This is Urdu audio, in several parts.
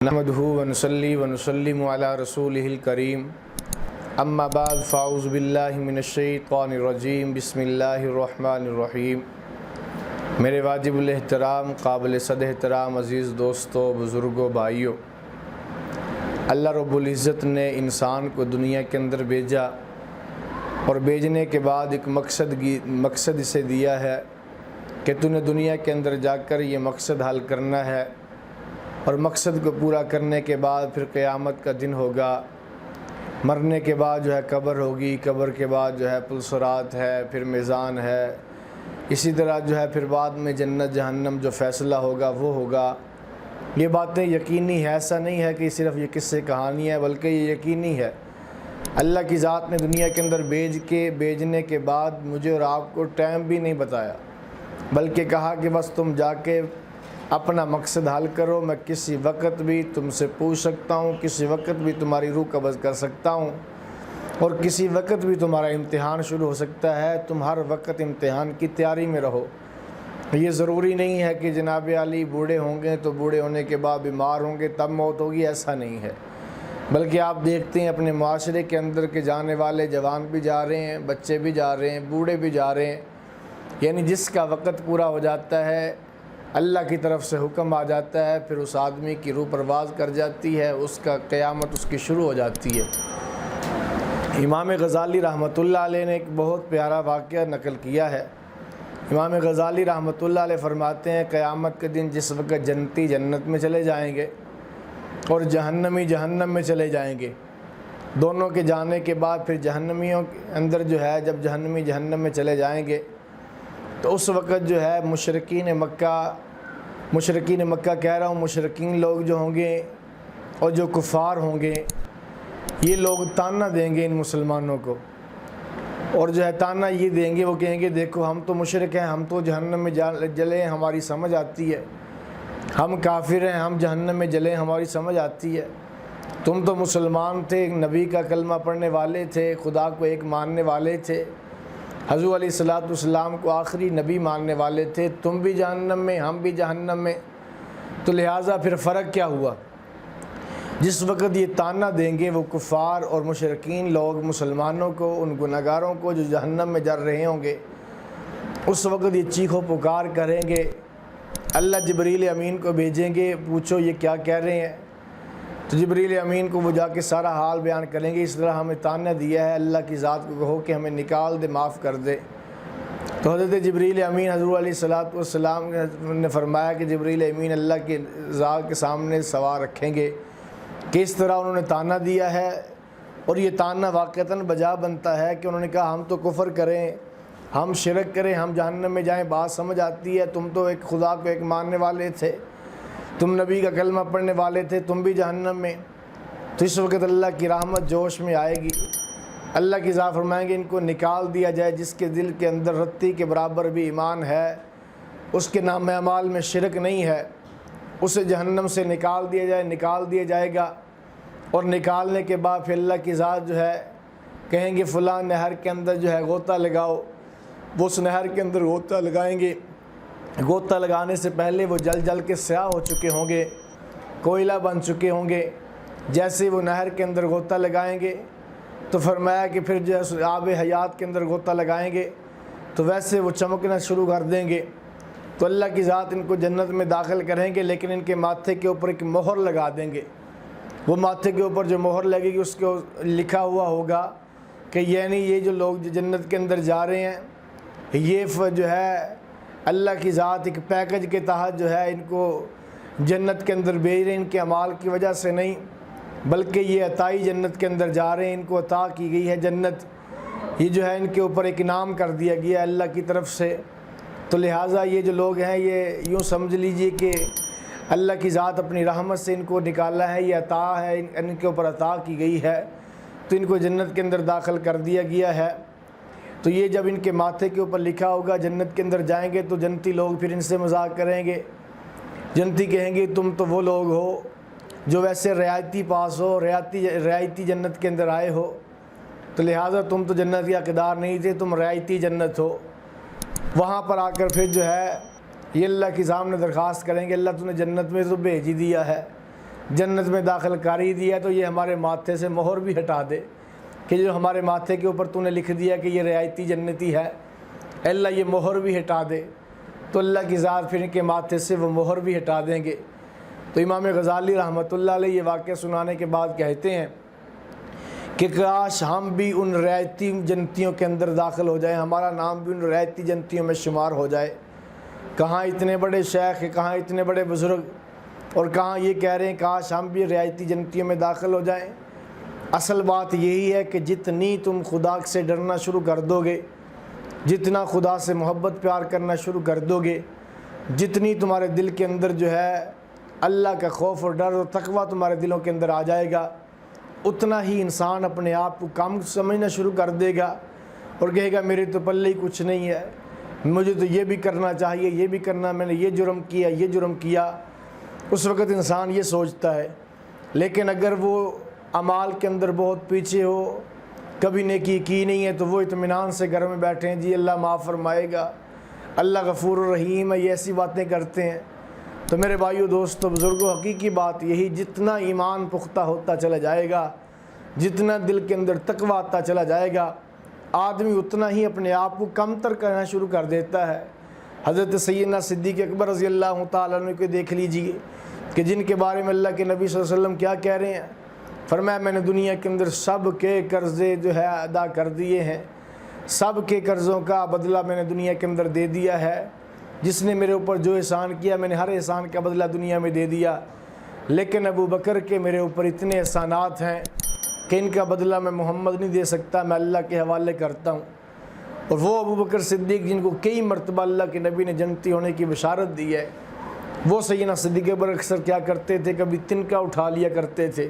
نحمدہ ونصلی ونسلم علی رسولہ الکریم اما بعد فاعوذ باللہ من الشیطان الرجیم بسم اللہ الرحمن الرحیم۔ میرے واجب الاحترام قابل صد احترام عزیز دوستو، بزرگوں، بھائیوں، اللہ رب العزت نے انسان کو دنیا کے اندر بھیجا اور بھیجنے کے بعد ایک مقصد اسے دیا ہے کہ تو نے دنیا کے اندر جا کر یہ مقصد حل کرنا ہے، اور مقصد کو پورا کرنے کے بعد پھر قیامت کا دن ہوگا، مرنے کے بعد قبر ہوگی، قبر کے بعد پلسرات ہے، پھر میزان ہے، اسی طرح پھر بعد میں جنت جہنم جو فیصلہ ہوگا وہ ہوگا۔ یہ باتیں یقینی ہے، ایسا نہیں ہے کہ صرف یہ قصے کہانی ہے، بلکہ یہ یقینی ہے۔ اللہ کی ذات نے دنیا کے اندر بھیجنے کے بعد مجھے اور آپ کو ٹائم بھی نہیں بتایا، بلکہ کہا کہ بس تم جا کے اپنا مقصد حل کرو، میں کسی وقت بھی تم سے پوچھ سکتا ہوں، کسی وقت بھی تمہاری روح قبض کر سکتا ہوں، اور کسی وقت بھی تمہارا امتحان شروع ہو سکتا ہے۔ تم ہر وقت امتحان کی تیاری میں رہو۔ یہ ضروری نہیں ہے کہ جناب علی بوڑھے ہوں گے تو بوڑھے ہونے کے بعد بیمار ہوں گے تب موت ہوگی، ایسا نہیں ہے، بلکہ آپ دیکھتے ہیں اپنے معاشرے کے اندر کے جانے والے جوان بھی جا رہے ہیں، بچے بھی جا رہے ہیں، بوڑھے بھی جا رہے ہیں، یعنی جس کا وقت پورا ہو جاتا ہے، اللہ کی طرف سے حکم آ جاتا ہے، پھر اس آدمی کی روح پرواز کر جاتی ہے، اس کا قیامت اس کی شروع ہو جاتی ہے۔ امام غزالی رحمۃ اللہ علیہ نے ایک بہت پیارا واقعہ نقل کیا ہے۔ امام غزالی رحمۃ اللہ علیہ فرماتے ہیں کہ دن جس وقت جنتی جنت میں چلے جائیں گے اور جہنمی جہنم میں چلے جائیں گے، دونوں کے جانے کے بعد پھر جہنمیوں کے اندر جب جہنمی جہنم میں چلے جائیں گے تو اس وقت مشرکین مکہ کہہ رہا ہوں، مشرکین لوگ جو ہوں گے اور جو کفار ہوں گے، یہ لوگ تانا دیں گے ان مسلمانوں کو، اور تانا یہ دیں گے، وہ کہیں گے دیکھو ہم تو مشرک ہیں، ہم تو جہنم میں جلیں ہماری سمجھ آتی ہے، ہم کافر ہیں، ہم جہنم میں جلیں ہماری سمجھ آتی ہے، تم تو مسلمان تھے، نبی کا کلمہ پڑھنے والے تھے، خدا کو ایک ماننے والے تھے، حضور علیہ السلام کو آخری نبی ماننے والے تھے، تم بھی جہنم میں ہم بھی جہنم میں، تو لہٰذا پھر فرق کیا ہوا؟ جس وقت یہ تانا دیں گے وہ کفار اور مشرکین لوگ مسلمانوں کو، ان گنہگاروں کو جو جہنم میں جل رہے ہوں گے، اس وقت یہ چیخ و پکار کریں گے، اللہ جبریل امین کو بھیجیں گے، پوچھو یہ کیا کہہ رہے ہیں، تو جبریل امین کو وہ جا کے سارا حال بیان کریں گے، اس طرح ہمیں تانا دیا ہے، اللہ کی ذات کو کہو کہ ہمیں نکال دے، معاف کر دے۔ تو حضرت جبریل امین حضور علیہ السلام نے فرمایا کہ جبریل امین اللہ کی ذات کے سامنے سوال رکھیں گے کہ اس طرح انہوں نے تانا دیا ہے، اور یہ تانا واقعتاً بجا بنتا ہے کہ انہوں نے کہا ہم تو کفر کریں، ہم شرک کریں، ہم جہنم میں جائیں، بات سمجھ آتی ہے، تم تو ایک خدا کو ایک ماننے والے تھے، تم نبی کا کلمہ پڑھنے والے تھے، تم بھی جہنم میں۔ تو اس وقت اللہ کی رحمت جوش میں آئے گی، اللہ کی ذات فرمائیں گے ان کو نکال دیا جائے، جس کے دل کے اندر رتی کے برابر بھی ایمان ہے، اس کے نام اعمال میں شرک نہیں ہے، اسے جہنم سے نکال دیا جائے گا، اور نکالنے کے بعد پھر اللہ کی ذات کہیں گے فلاں نہر کے اندر غوطہ لگاؤ، وہ اس نہر کے اندر غوطہ لگائیں گے، غوطہ لگانے سے پہلے وہ جل کے سیاہ ہو چکے ہوں گے، کوئلہ بن چکے ہوں گے، جیسے وہ نہر کے اندر غوطہ لگائیں گے تو فرمایا کہ پھر آب حیات کے اندر غوطہ لگائیں گے تو ویسے وہ چمکنا شروع کر دیں گے، تو اللہ کی ذات ان کو جنت میں داخل کریں گے، لیکن ان کے ماتھے کے اوپر ایک مہر لگا دیں گے، وہ ماتھے کے اوپر جو مہر لگے گی اس کو لکھا ہوا ہوگا کہ یعنی یہ جو لوگ جنت کے اندر جا رہے ہیں، یہ اللہ کی ذات ایک پیکج کے تحت ان کو جنت کے اندر بھیج رہے ہیں، ان کے اعمال کی وجہ سے نہیں، بلکہ یہ عطائی جنت کے اندر جا رہے ہیں، ان کو عطا کی گئی ہے جنت، یہ ان کے اوپر ایک انعام کر دیا گیا ہے اللہ کی طرف سے۔ تو لہٰذا یہ جو لوگ ہیں یہ یوں سمجھ لیجئے کہ اللہ کی ذات اپنی رحمت سے ان کو نکالا ہے، یہ عطا ہے، ان کے اوپر عطا کی گئی ہے، تو ان کو جنت کے اندر داخل کر دیا گیا ہے۔ تو یہ جب ان کے ماتھے کے اوپر لکھا ہوگا، جنت کے اندر جائیں گے تو جنتی لوگ پھر ان سے مذاق کریں گے، جنتی کہیں گے تم تو وہ لوگ ہو جو ویسے رعایتی پاس ہو، رعایتی جنت کے اندر آئے ہو، تو لہٰذا تم تو جنت کے حقدار نہیں تھے، تم رعایتی جنت ہو۔ وہاں پر آ کر پھر یہ اللہ کے سامنے درخواست کریں گے اللہ تو نے جنت میں تو بھیج ہی دیا ہے، جنت میں داخل کاری دیا تو یہ ہمارے ماتھے سے مہر بھی ہٹا دے کہ جو ہمارے ماتھے کے اوپر تو نے لکھ دیا کہ یہ رعایتی جنتی ہے، اللہ یہ مہر بھی ہٹا دے، تو اللہ کی ذات پھر ان کے ماتھے سے وہ مہر بھی ہٹا دیں گے۔ تو امام غزالی رحمۃ اللہ علیہ یہ واقعہ سنانے کے بعد کہتے ہیں کہ کاش ہم بھی ان رعایتی جنتیوں کے اندر داخل ہو جائیں، ہمارا نام بھی ان رعایتی جنتیوں میں شمار ہو جائے۔ کہاں اتنے بڑے شیخ، کہاں اتنے بڑے بزرگ، اور کہاں یہ کہہ رہے ہیں کاش ہم بھی رعایتی جنتیوں میں داخل ہو جائیں۔ اصل بات یہی ہے کہ جتنی تم خدا سے ڈرنا شروع کر دو گے، جتنا خدا سے محبت پیار کرنا شروع کر دو گے، جتنی تمہارے دل کے اندر جو ہے اللہ کا خوف اور ڈر اور تقویٰ تمہارے دلوں کے اندر آ جائے گا، اتنا ہی انسان اپنے آپ کو کم سمجھنا شروع کر دے گا اور کہے گا میرے تو پلے ہی کچھ نہیں ہے، مجھے تو یہ بھی کرنا چاہیے، یہ بھی کرنا، میں نے یہ جرم کیا، یہ جرم کیا۔ اس وقت انسان یہ سوچتا ہے۔ لیکن اگر وہ اعمال کے اندر بہت پیچھے ہو، کبھی نیکی کی نہیں ہے، تو وہ اطمینان سے گھر میں بیٹھے ہیں، جی اللہ معاف فرمائے گا، اللہ غفور الرحیم ہے، یہ ایسی باتیں کرتے ہیں۔ تو میرے بھائیو، دوستو، بزرگوں، حقیقی بات یہی، جتنا ایمان پختہ ہوتا چلا جائے گا، جتنا دل کے اندر تقویٰ آتا چلا جائے گا، آدمی اتنا ہی اپنے آپ کو کم تر کرنا شروع کر دیتا ہے۔ حضرت سیدنا صدیق اکبر رضی اللہ تعالیٰ عنہ کو دیکھ لیجئے کہ جن کے بارے میں اللہ کے نبی صلی اللہ علیہ وسلم کیا کہہ رہے ہیں۔ فرمایا میں نے دنیا کے اندر سب کے قرضے جو ہے ادا کر دیے ہیں، سب کے قرضوں کا بدلہ میں نے دنیا کے اندر دے دیا ہے، جس نے میرے اوپر جو احسان کیا میں نے ہر احسان کا بدلہ دنیا میں دے دیا، لیکن ابو بکر کے میرے اوپر اتنے احسانات ہیں کہ ان کا بدلہ میں محمد نہیں دے سکتا، میں اللہ کے حوالے کرتا ہوں۔ اور وہ ابو بکر صدیق جن کو کئی مرتبہ اللہ کے نبی نے جنتی ہونے کی بشارت دی ہے، وہ سیدنا صدیق اکبر اکثر کیا کرتے تھے، کبھی تنکا اٹھا لیا کرتے تھے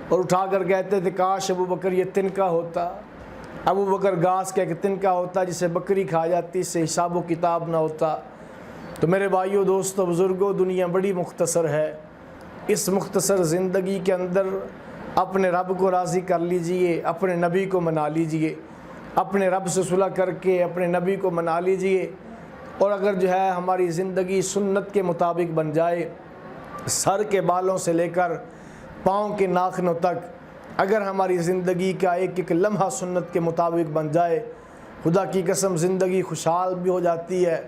اور اٹھا کر کہتے تھے کاش ابو بکر یہ تنکا ہوتا، ابو بکر گھاس کا ایک تنکا ہوتا جسے بکری کھا جاتی، اس سے حساب و کتاب نہ ہوتا۔ تو میرے بھائیو، دوستو، بزرگوں، دنیا بڑی مختصر ہے، اس مختصر زندگی کے اندر اپنے رب کو راضی کر لیجئے، اپنے نبی کو منا لیجئے، اپنے رب سے صلح کر کے اپنے نبی کو منا لیجئے، اور اگر جو ہے ہماری زندگی سنت کے مطابق بن جائے، سر کے بالوں سے لے کر پاؤں کے ناخنوں تک اگر ہماری زندگی کا ایک ایک لمحہ سنت کے مطابق بن جائے، خدا کی قسم زندگی خوشحال بھی ہو جاتی ہے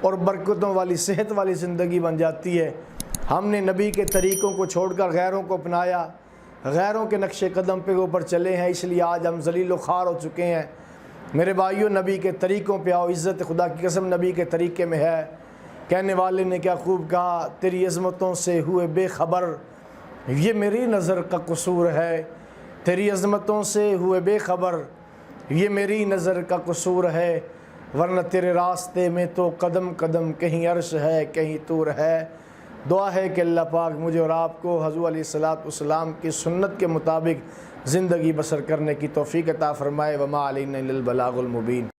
اور برکتوں والی، صحت والی زندگی بن جاتی ہے۔ ہم نے نبی کے طریقوں کو چھوڑ کر غیروں کو اپنایا، غیروں کے نقش قدم پہ اوپر چلے ہیں، اس لیے آج ہم ذلیل و خوار ہو چکے ہیں۔ میرے بھائیوں، نبی کے طریقوں پہ آؤ، عزت خدا کی قسم نبی کے طریقے میں ہے۔ کہنے والے نے کیا خوب کہا، تیری عظمتوں سے ہوئے بے خبر، یہ میری نظر کا قصور ہے، تیری عظمتوں سے ہوئے بے خبر، یہ میری نظر کا قصور ہے، ورنہ تیرے راستے میں تو قدم قدم کہیں عرش ہے، کہیں طور ہے۔ دعا ہے کہ اللہ پاک مجھے اور آپ کو حضور علیہ الصلوۃ والسلام کی سنت کے مطابق زندگی بسر کرنے کی توفیق عطا فرمائے۔ وما علینا الا البلاغ المبین۔